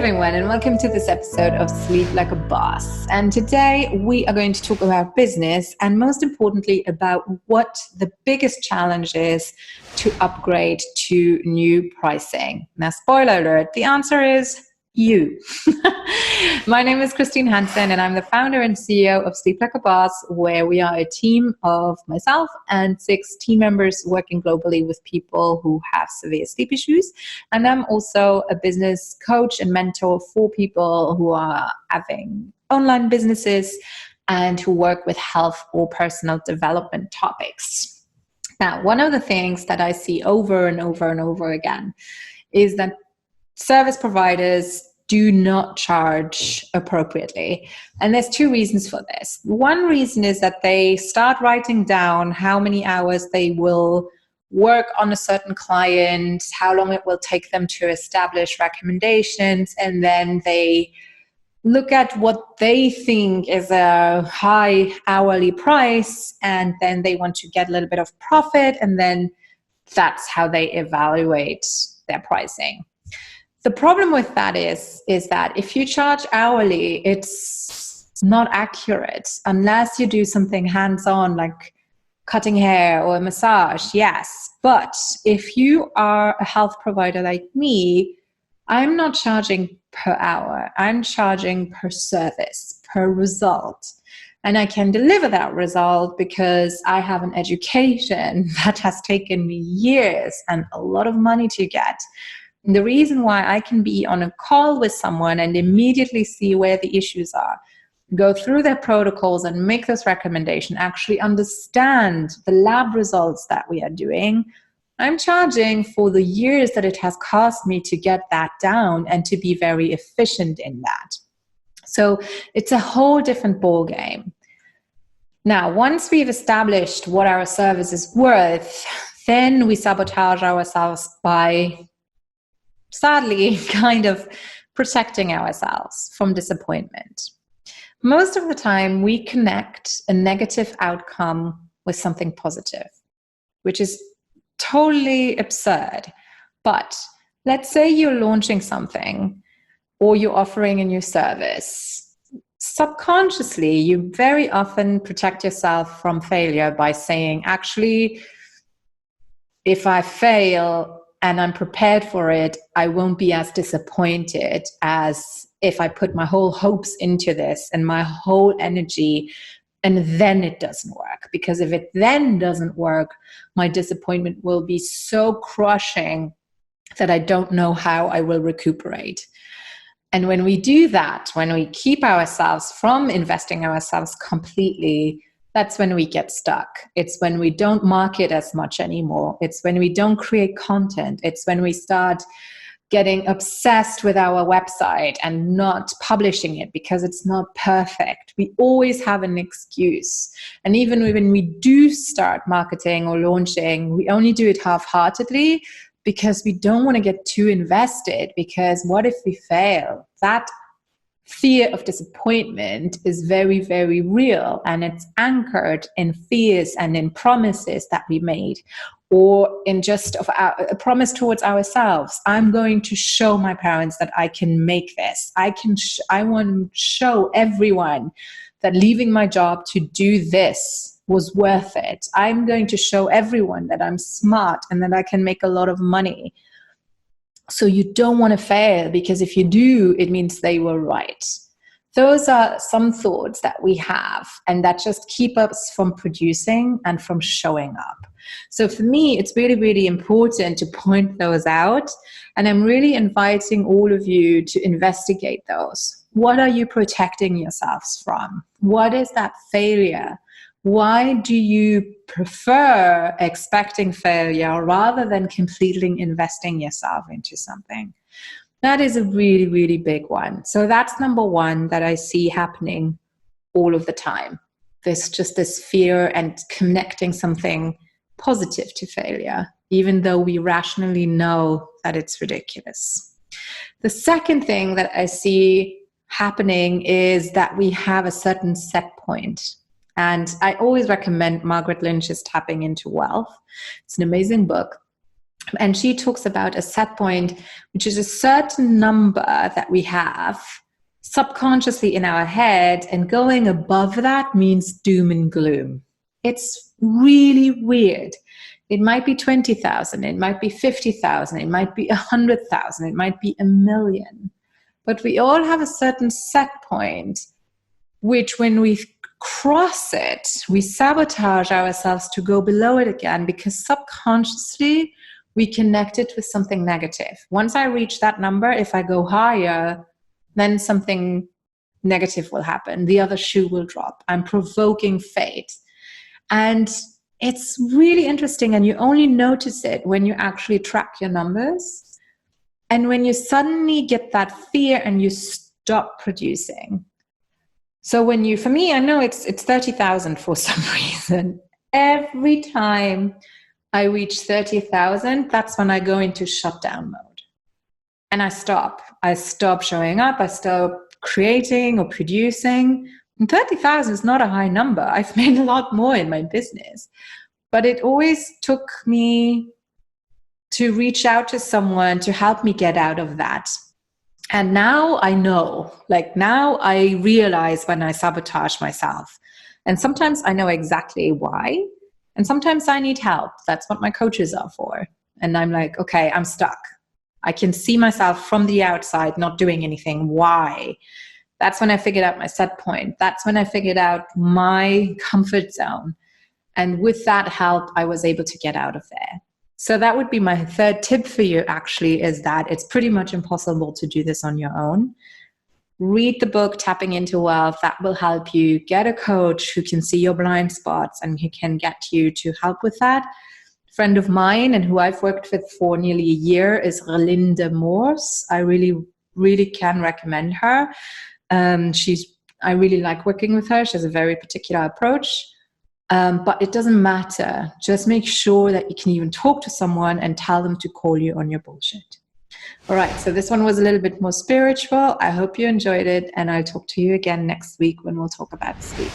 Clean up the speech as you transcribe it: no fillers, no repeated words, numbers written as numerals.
everyone, and welcome to this episode of Sleep Like a Boss. And today we are going to talk about business and most importantly about what the biggest challenge is to upgrade to new pricing. Now, spoiler alert, the answer is you. My name is Hansen, and I'm the founder and CEO of Sleep Like a Boss, where we are a team of myself and 6 team members working globally with people who have severe sleep issues. And I'm also a business coach and mentor for people who are having online businesses and who work with health or personal development topics. Now, one of the things that I see over and over and over again is that service providers do not charge appropriately. And there's 2 reasons for this. One reason is that they start writing down how many hours they will work on a certain client, how long it will take them to establish recommendations, and then they look at what they think is a high hourly price, and then they want to get a little bit of profit, and then that's how they evaluate their pricing. The problem with that is that if you charge hourly, it's not accurate unless you do something hands-on like cutting hair or a massage, yes. But if you are a health provider like me, I'm not charging per hour. I'm charging per service, per result. And I can deliver that result because I have an education that has taken me years and a lot of money to get. And the reason why I can be on a call with someone and immediately see where the issues are, go through their protocols and make this recommendation, actually understand the lab results that we are doing, I'm charging for the years that it has cost me to get that down and to be very efficient in that. So it's a whole different ball game. Now, once we've established what our service is worth, then we sabotage ourselves by sadly kind of protecting ourselves from disappointment. Most of the time, we connect a negative outcome with something positive, which is totally absurd. But let's say you're launching something or you're offering a new service. Subconsciously, you very often protect yourself from failure by saying, actually, if I fail and I'm prepared for it, I won't be as disappointed as if I put my whole hopes into this and my whole energy, and then it doesn't work. Because if it then doesn't work, my disappointment will be so crushing that I don't know how I will recuperate. And when we do that, when we keep ourselves from investing ourselves completely, that's when we get stuck. It's when we don't market as much anymore. It's when we don't create content. It's when we start getting obsessed with our website and not publishing it because it's not perfect. We always have an excuse. And even when we do start marketing or launching, we only do it half-heartedly because we don't want to get too invested, because what if we fail? That fear of disappointment is very, very real, and it's anchored in fears and in promises that we made, or in just a promise towards ourselves. I'm going to show my parents that I can make this. I want to show everyone that leaving my job to do this was worth it. I'm going to show everyone that I'm smart and that I can make a lot of money. So you don't want to fail, because if you do, it means they were right. Those are some thoughts that we have, and that just keep us from producing and from showing up. So for me, it's really, really important to point those out. And I'm really inviting all of you to investigate those. What are you protecting yourselves from? What is that failure? Why do you prefer expecting failure rather than completely investing yourself into something? That is a really, really big one. So that's number one that I see happening all of the time. There's just this fear and connecting something positive to failure, even though we rationally know that it's ridiculous. The second thing that I see happening is that we have a certain set point. And I always recommend Margaret Lynch's Tapping into Wealth. It's an amazing book. And she talks about a set point, which is a certain number that we have subconsciously in our head, and going above that means doom and gloom. It's really weird. It might be 20,000, it might be 50,000, it might be 100,000, it might be 1,000,000. But we all have a certain set point, which when we cross it, we sabotage ourselves to go below it again, because subconsciously we connect it with something negative. Once I reach that number, if I go higher, then something negative will happen. The other shoe will drop. I'm provoking fate. And it's really interesting. And you only notice it when you actually track your numbers. And when you suddenly get that fear and you stop producing. So when you, for me, I know it's 30,000 for some reason. Every time I reach 30,000, that's when I go into shutdown mode. And I stop. I stop showing up. I stop creating or producing. And 30,000 is not a high number. I've made a lot more in my business. But it always took me to reach out to someone to help me get out of that. And now I know, like now I realize when I sabotage myself. And sometimes I know exactly why. And sometimes I need help. That's what my coaches are for. And I'm like, okay, I'm stuck. I can see myself from the outside not doing anything. Why? That's when I figured out my set point. That's when I figured out my comfort zone. And with that help, I was able to get out of there. So that would be my third tip for you, actually, is that it's pretty much impossible to do this on your own. Read the book, Tapping into Wealth. That will help you. Get a coach who can see your blind spots and who can get you to help with that. A friend of mine and who I've worked with for nearly a year is Relinde Moors. I really, really can recommend her. I really like working with her. She has a very particular approach. But it doesn't matter. Just make sure that you can even talk to someone and tell them to call you on your bullshit. All right, so this one was a little bit more spiritual. I hope you enjoyed it, and I'll talk to you again next week when we'll talk about sleep.